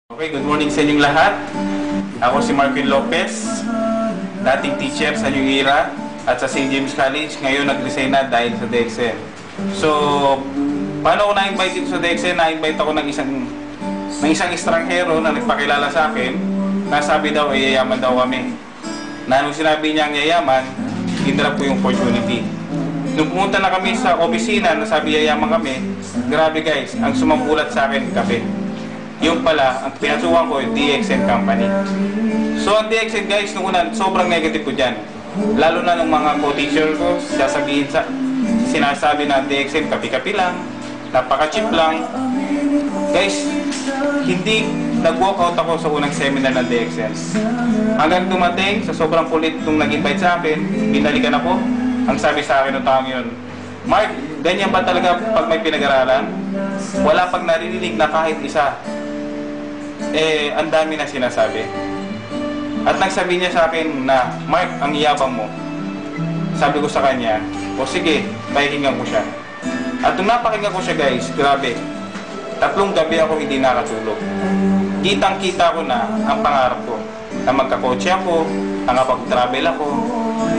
Okay, good morning sa inyong lahat. Ako si Marvin Lopez, dating teacher sa New Era at sa St. James College. Ngayon nag-resign na dahil sa DXN. So, paano ako na-invite dito sa DXN? Na-invite ako ng isang estranghero na nagpakilala sa akin na sabi daw ay yayaman daw kami. Na nung sinabi niya ang yayaman, hinarap ko yung opportunity. Nung pumunta na kami sa opisina na sabi yayaman kami, grabe guys, ang sumambulat sa akin, kape. Yung pala, ang pinasukan ko yung DXN company. So ang DXN guys, nung una, sobrang negative ko dyan. Lalo na nung mga co-teacher ko, sinasabi na DXN kapi-kapi lang, napaka-cheap lang. Guys, hindi nag-walk out ako sa unang seminar ng DXN. Hanggang dumating, sa sobrang kulit nung nag-invite sa akin, binalikan ako. Ang sabi sa akin ng taong yun, Mark, ganyan ba talaga pag may pinag-aralan? Wala pag naririnig na kahit isa. Ang dami na sinasabi. At nagsabi niya sa akin na, Mark, ang yabang mo. Sabi ko sa kanya, o sige, pakinggan ko siya. At nung napakinggan ko siya guys, grabe, 3 gabi ako hindi nakatulog. Kitang-kita ko na ang pangarap ko, na magkakotse ako, na kapag-travel ako.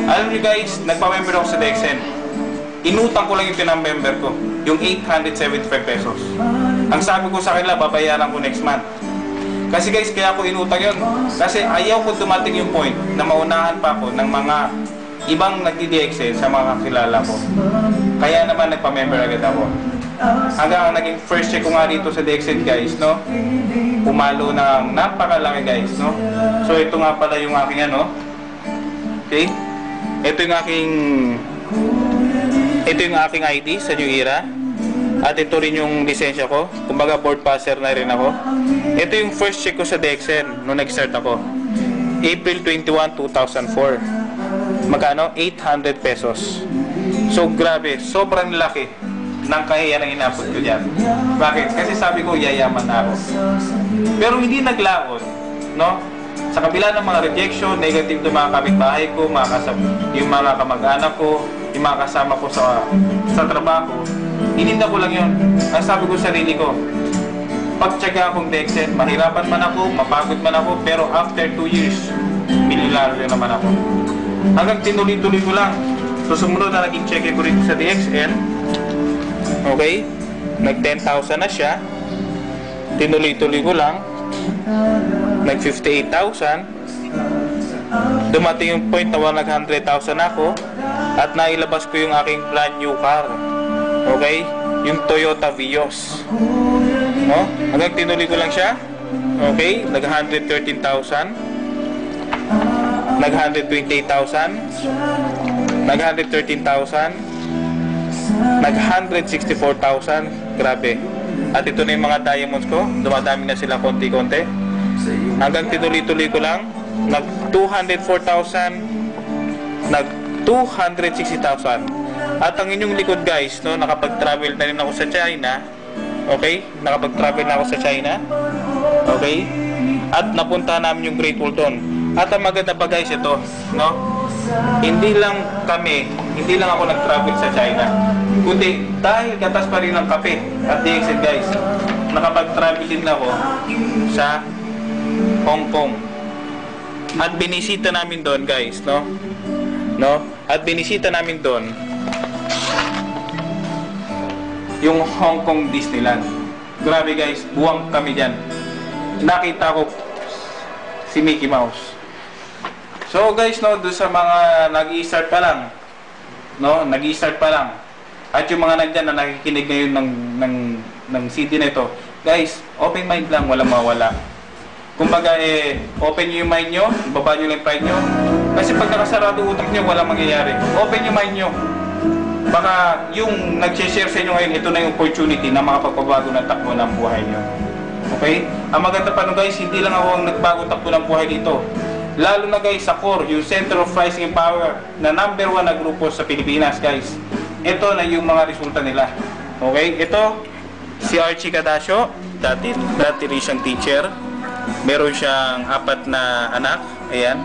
Alam niyo guys, nagpa-member ako sa DXN. Inutang ko lang yung pinamember ko, yung 875 pesos. Ang sabi ko sa kanila, babayaran ko next month. Kasi guys, kaya ako inutang yun. Kasi ayaw ko dumating yung point na maunahan pa ako ng mga ibang nagdi-DXN sa mga kakilala ko. Kaya naman nagpa-member agad ako. Hanggang naging first check ko nga dito sa DXN guys, no? Pumalo ng napakalaki guys, no? So ito nga pala yung aking ano. Okay? Ito yung aking ID sa New Era. At ito rin yung lisensya ko. Kumbaga board passer na rin ako. Ito yung first check ko sa DXN nung nag-start ako. April 21, 2004. Magkano? 800 pesos. So grabe, sobrang laki ng kahiyan ang inabot ko dyan. Bakit? Kasi sabi ko, yayaman na ako. Pero hindi naglaon, no? Sa kabila ng mga rejection, negative na mga kapitbahay ko, yung mga kamag-anak ko, yung mga kasama ko sa trabaho, hininda ko lang yun. Ang sabi ko sa sarili ko, pagtyaga akong DXN, mahirapan man ako, mapagod man ako, pero after 2 years, milyonaryo naman ako. Hanggang tinuloy-tuloy ko lang. So sumunod na naging check ko rin sa DXN. Okay? Nag 10,000 na siya. Tinuloy-tuloy ko lang. Nag 58,000. Dumating yung point na 100,000 ako. At nailabas ko yung aking brand new car. Okay? Yung Toyota Vios. No? Hanggang tinuloy ko lang siya. Okay? Nag 113,000. Nag 128,000. Nag 113,000. Nag 164,000. Grabe. At ito na yung mga diamonds ko. Dumadami na sila konti-konti. Hanggang tinuloy-tuloy ko lang. Nag 204,000. Nag 260,000. At ang inyong likod guys, no, nakapag-travel na rin ako sa China. Okay? Nakapag-travel na ako sa China. Okay? At napunta namin yung Great Wall doon. At ang maganda pa guys ito, no? Hindi lang ako nag-travel sa China. Kundi dahil gatas pa rin ng kape at DXN guys, nakapag-travel din ako sa Hong Kong. At binisita namin doon guys, no? At binisita namin doon yung Hong Kong Disneyland. Grabe guys, buwang kami dyan. Nakita ko si Mickey Mouse. So guys, no, doon sa mga nag-i-start pa lang, no, nag-i-start pa lang. At yung mga nandyan na nakikinig ngayon ng CD na ito, guys, open mind lang, walang mawala. Kumbaga, open nyo yung mind nyo, baba nyo lang yung pride nyo. Kasi pag nakasarado utak nyo, walang mangyayari. Open yung mind nyo. Baka yung nag-share sa inyo ngayon, ito na yung opportunity na makapagpabago ng takbo ng buhay nyo. Okay? Ang maganda pa no guys, hindi lang ako ang nagbago takbo ng buhay dito. Lalo na guys sa CORE, yung Center of Rising Power, na #1 na grupo sa Pilipinas guys. Ito na yung mga resulta nila. Okay? Ito, si Archie Cadasio, dati rin siyang teacher. Meron siyang 4 na anak. Ayan.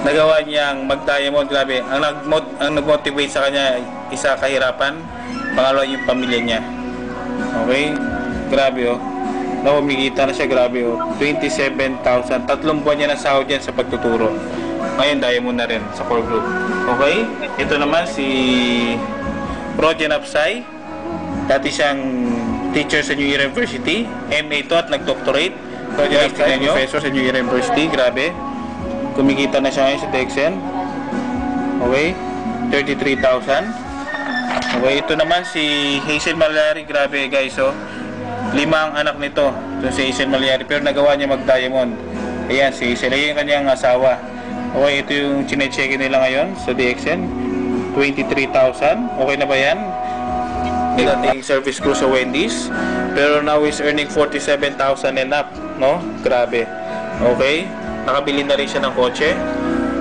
Nagawa niyang mag-diamond. Grabe. Ang nag-motivate sa kanya, isa kahirapan. Pangalawa yung pamilya niya. Okay? Grabe oh. No, kumikita na siya, grabe oh. 27,000. 3 buwan niya na sahod yan sa pagtuturo. Ngayon, diamond na rin sa core group. Okay? Ito naman si Roger Napsay. Dati siyang teacher sa New Era University. MA to at nag-doctorate. Roger Napsay, professor sa New Era University. Grabe. Kumikita na siya ngayon sa Dexen. Okay? 33,000. Okay, ito naman si Hazel Malyari. Grabe guys, oh. 5 ang anak nito. Ito si Hazel Malyari, pero nagawa niya mag-diamond. Ayan, si Hazel. Ayan yung kanyang asawa. Okay, ito yung chine-check nila ngayon sa DXN. 23,000. Okay na ba yan? Dating service crew sa Wendy's. Pero now is earning 47,000 and up. No? Grabe. Okay. Nakabili na rin siya ng kotse.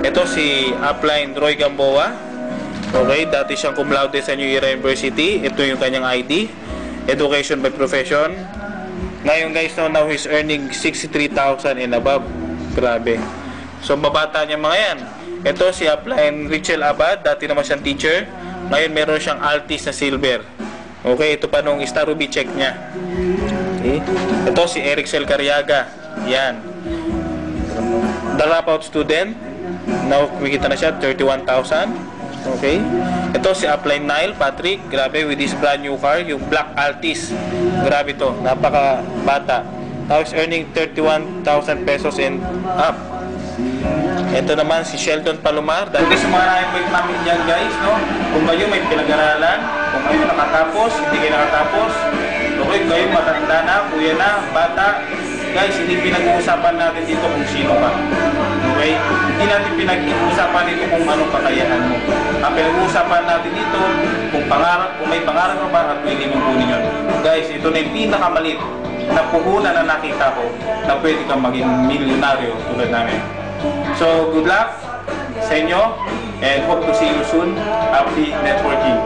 Ito si Upline Roy Gamboa. Okay, dati siyang cum laude sa New Era University. Ito yung kanyang ID. Education by profession. Ngayon guys, now he's earning 63,000 and above. Grabe. So, babata niya mga yan. Ito si Upline Richel Abad. Dati naman siyang teacher. Ngayon meron siyang Altis na silver. Okay, ito pa nung Star Ruby check niya. Okay. Ito si Eric Cel Cariaga. Yan. Dropout student. Now, kumikita na siya 31,000. Okay. Ito si Upline Nile Patrick. Grabe, with this brand new car, yung Black Altis. Grabe to, napaka bata. Now is earning 31,000 pesos and up. Ito naman si Sheldon Palomar. Dahil sa mga nakipag namin dyan guys, no? Kung kayo may pinag-aralan, kung kayo nakatapos, hindi kayo nakatapos, okay, kayo matanda na, kuya na, bata, guys, hindi pinag-uusapan natin dito kung sino ka. Okay? Hindi natin pinag-uusapan dito kung anong kakayahan mo. Ang pinag-uusapan natin dito kung pangarap, kung may pangarap ka ba at pwede mong kunin yun. Guys, ito na yung pinakamalit na puhunan na nakita ko na pwede kang maging milyonaryo tulad namin. So, good luck sa inyo and hope to see you soon. Happy networking.